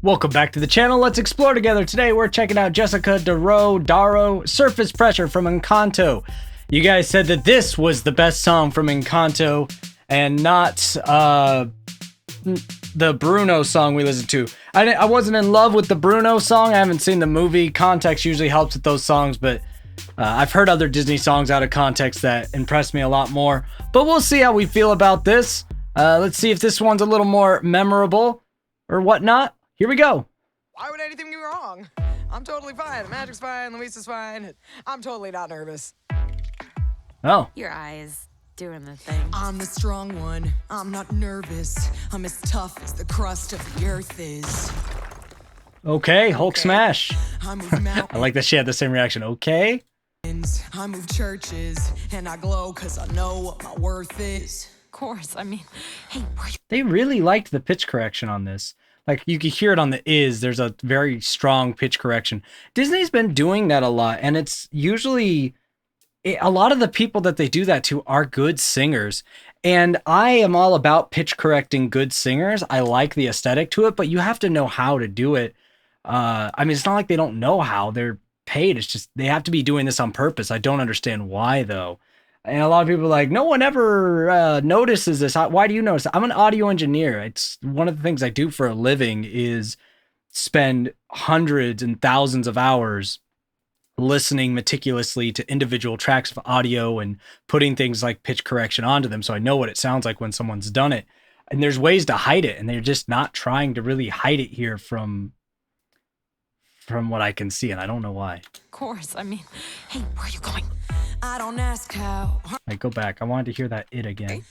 Welcome back to the channel. Let's explore together. Today we're checking out Jessica Darrow, Surface Pressure from Encanto. You guys said that this was the best song from Encanto and not the Bruno song we listened to. I wasn't in love with the Bruno song. I haven't seen the movie. Context usually helps with those songs, but I've heard other Disney songs out of context that impressed me a lot more. But we'll see how we feel about this. Let's see if this one's a little more memorable or whatnot. Here we go. Why would anything be wrong? I'm totally fine. Magic's fine. Luisa's fine. I'm totally not nervous. Oh. Your eyes doing the thing. I'm the strong one. I'm not nervous. I'm as tough as the crust of the earth is. Okay, Hulk smash. I move mountains. I like that she had the same reaction. Okay. I move churches. And I glow because I know what my worth is. Of course, I mean, hey, where you They really liked the pitch correction on this. Like, you could hear it on the is. There's a very strong pitch correction. Disney's been doing that a lot, and it's usually... a lot of the people that they do that to are good singers. And I am all about pitch correcting good singers. I like the aesthetic to it, but you have to know how to do it. I mean, it's not like they don't know how. They're paid. It's just they have to be doing this on purpose. I don't understand why, though. And a lot of people are like, no one ever notices this. Why do you notice? I'm an audio engineer. It's one of the things I do for a living is spend hundreds and thousands of hours listening meticulously to individual tracks of audio and putting things like pitch correction onto them. So I know what it sounds like when someone's done it. And there's ways to hide it. And they're just not trying to really hide it here from what I can see. And I don't know why. of course, I mean, hey, where are you going? I don't ask how. I go back. I wanted to hear that it again.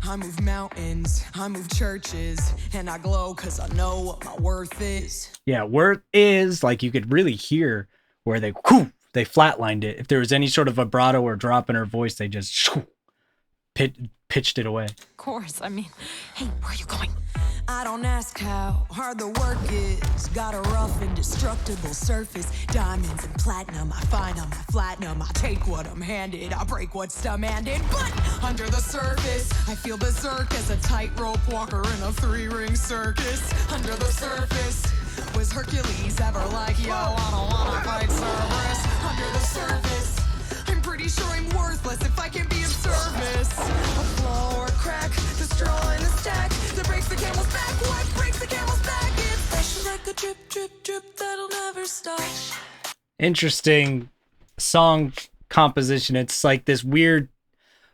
I move mountains. I move churches. And I glow because I know what my worth is. Yeah, worth is like you could really hear where they flatlined it. If there was any sort of vibrato or drop in her voice, they just pitched it away. Of course, I mean, hey, where are you going? I don't ask how hard the work is. Got a rough, indestructible surface. Diamonds and platinum, I find them, I flatten them. I take what I'm handed, I break what's demanded. But under the surface, I feel berserk as a tightrope walker in a three-ring circus. Under the surface, was Hercules ever like, yo, I don't wanna fight Cerberus? Under the surface, I'm pretty sure I'm worthless if I can be of service. A flaw or a crack, the straw in the stack that breaks the camel's back. What breaks the camel's back? It's pressure like a drip, drip, drip that'll never stop. Interesting song composition. It's like this weird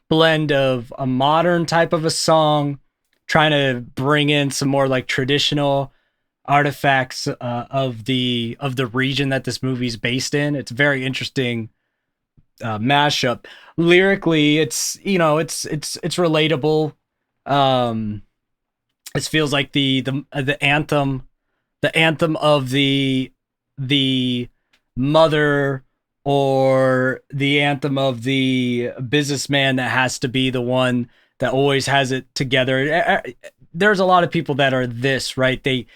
blend of a modern type of a song, trying to bring in some more like traditional artifacts of the region that this movie's based in. It's very interesting mashup. Lyrically, it's, you know, it's relatable. It feels like the anthem of the mother, or the anthem of the businessman that has to be the one that always has it together. There's a lot of people that are this, right? They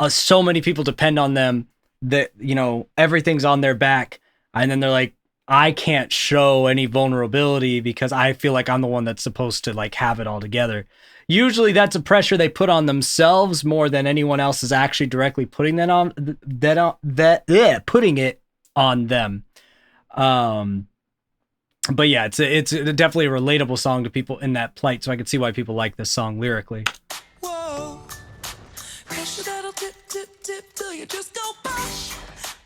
so many people depend on them that, you know, everything's on their back, and then they're like, I can't show any vulnerability because I feel like I'm the one that's supposed to like have it all together. Usually that's a pressure they put on themselves more than anyone else is actually directly putting that on putting it on them. But yeah, it's definitely a relatable song to people in that plight, so I can see why people like this song lyrically. Whoa, pressure that'll tip, tip, tip till you just go pop.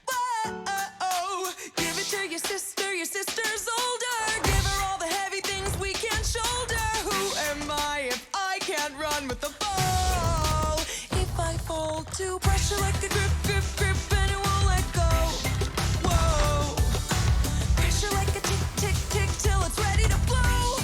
Whoa, give it to your sister's older. Give her all the heavy things we can't shoulder. Who am I if I can't run with the ball? If I fall to pressure like a grip, grip, grip, and it won't let go. Whoa, pressure like a tick, tick, tick till it's ready to blow.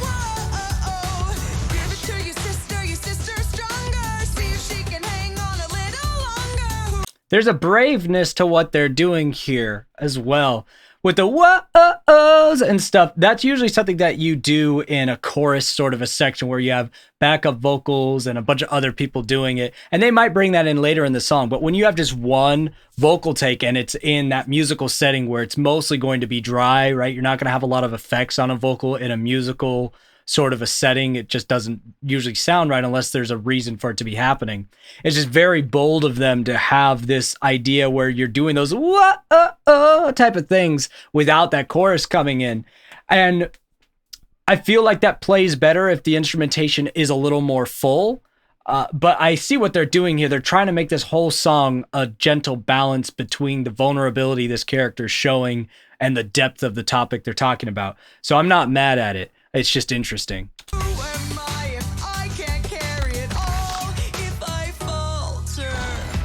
Whoa, give it to your sister stronger. See if she can hang on a little longer. There's a braveness to what they're doing here as well. With the whoa-ohs and stuff, that's usually something that you do in a chorus sort of a section where you have backup vocals and a bunch of other people doing it. And they might bring that in later in the song. But when you have just one vocal take and it's in that musical setting where it's mostly going to be dry, right? You're not going to have a lot of effects on a vocal in a musical sort of a setting. It just doesn't usually sound right unless there's a reason for it to be happening. It's just very bold of them to have this idea where you're doing those type of things without that chorus coming in. And I feel like that plays better if the instrumentation is a little more full. But I see what they're doing here. They're trying to make this whole song a gentle balance between the vulnerability this character is showing and the depth of the topic they're talking about. So I'm not mad at it. It's just interesting. Who am I if I can't carry it all? If I falter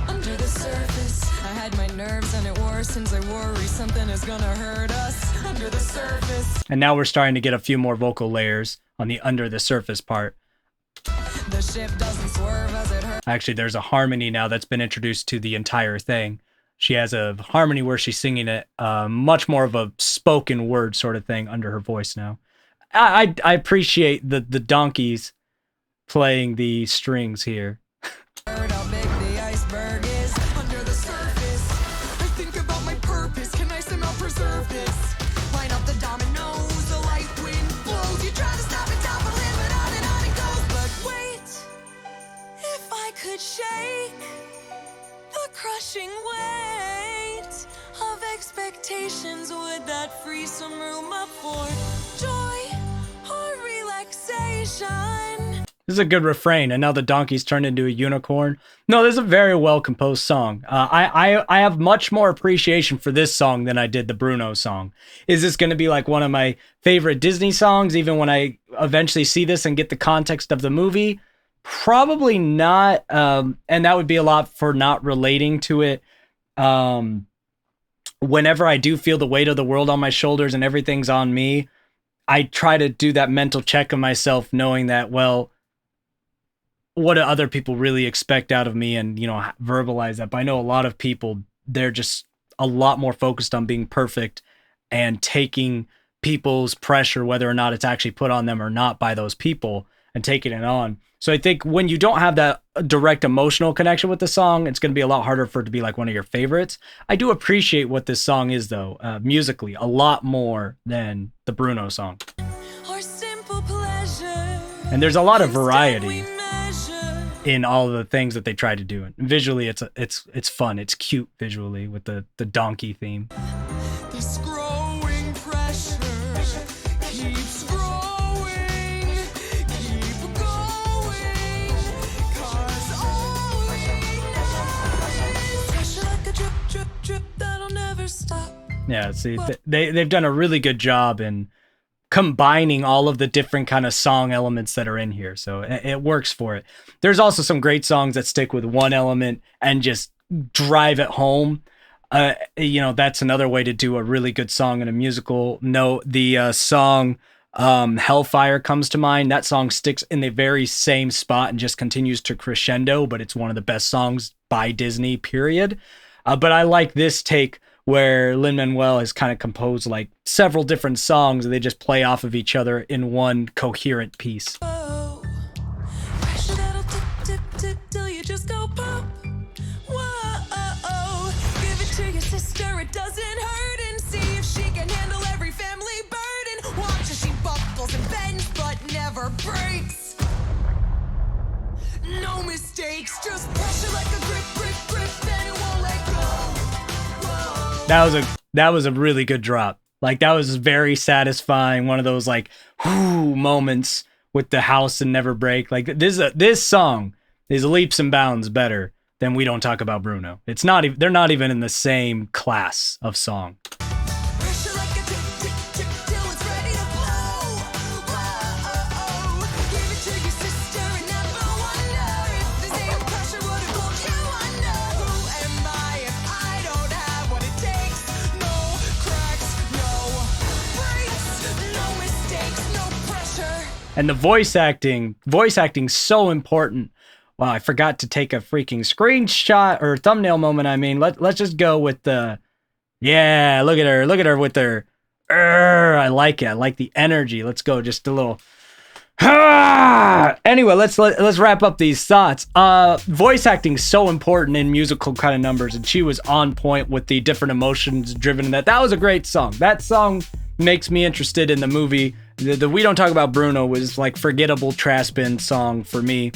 under the surface, I had my nerves and it worsens. I worry something is gonna hurt us under the surface. And now we're starting to get a few more vocal layers on the under the surface part. The ship doesn't swerve as it hurts. Actually, there's a harmony now that's been introduced to the entire thing. She has a harmony where she's singing it, much more of a spoken word sort of thing under her voice now. I appreciate the donkeys playing the strings here. How big the iceberg is under the surface. I think about my purpose. Can I somehow preserve this? Line up the dominoes, the light wind blows. You try to stop it, topple it, but on it goes. But wait, if I could shake the crushing weight of expectations, would that free some room up for joy or relaxation? This is a good refrain, and now the donkey's turned into a unicorn. No, this is a very well-composed song. I have much more appreciation for this song than I did the Bruno song. Is this going to be like one of my favorite Disney songs, even when I eventually see this and get the context of the movie? Probably not, and that would be a lot for not relating to it. Whenever I do feel the weight of the world on my shoulders and everything's on me, I try to do that mental check of myself, knowing that, well, what do other people really expect out of me, and, you know, verbalize that. But I know a lot of people, they're just a lot more focused on being perfect and taking people's pressure, whether or not it's actually put on them or not by those people, and taking it on. So I think when you don't have that direct emotional connection with the song, it's going to be a lot harder for it to be like one of your favorites. I do appreciate what this song is, though, musically, a lot more than the Bruno song. Or simple pleasure. And there's a lot of variety in all of the things that they try to do. And visually, it's fun. It's cute visually with the donkey theme. This growing pressure keeps growing, keep going, 'cause all we know is pressure like a drip, drip, drip that'll never stop. Yeah, see, they've done a really good job in combining all of the different kind of song elements that are in here. So it works for it. There's also some great songs that stick with one element and just drive it home. You know, that's another way to do a really good song in a musical. No, the song Hellfire comes to mind. That song sticks in the very same spot and just continues to crescendo, but it's one of the best songs by Disney, period. But I like this take where Lin-Manuel has kind of composed like several different songs and they just play off of each other in one coherent piece. Whoa. Pressure that'll tip, tip, tip till you just go pop. Whoa. Give it to your sister, it doesn't hurt, and see if she can handle every family burden. Watch as she buckles and bends but never breaks. No mistakes, just pressure like a grip, grip, grip, and it won't let go. That was a really good drop. Like, that was very satisfying. One of those like whoo moments with the house and Never Break. Like, this song is leaps and bounds better than We Don't Talk About Bruno. It's not they're not even in the same class of song. Pressure like a tip, tip, tip till it's ready to blow. Whoa. Give it to your sister and never wonder if the same pressure would have pulled you under. Who am I if I don't have what it takes? No cracks, no breaks, no mistakes, no pressure. And the voice acting's so important. Wow, I forgot to take a freaking screenshot or thumbnail moment. I mean, let's just go with the, yeah, look at her with her, I like it. I like the energy. Let's go, just a little, anyway, let's wrap up these thoughts. Voice acting is so important in musical kind of numbers, and she was on point with the different emotions driven in that. That was a great song. That song makes me interested in the movie The We Don't Talk About Bruno was like forgettable trash bin song for me.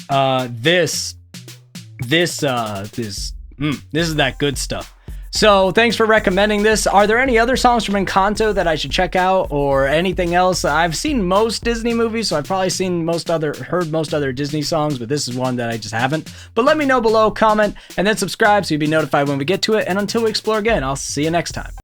This is that good stuff. So thanks for recommending this. Are there any other songs from Encanto that I should check out or anything else? I've seen most Disney movies, so I've probably heard most other Disney songs, but this is one that I just haven't. But let me know below, comment, and then subscribe so you'll be notified when we get to it. And until we explore again, I'll see you next time.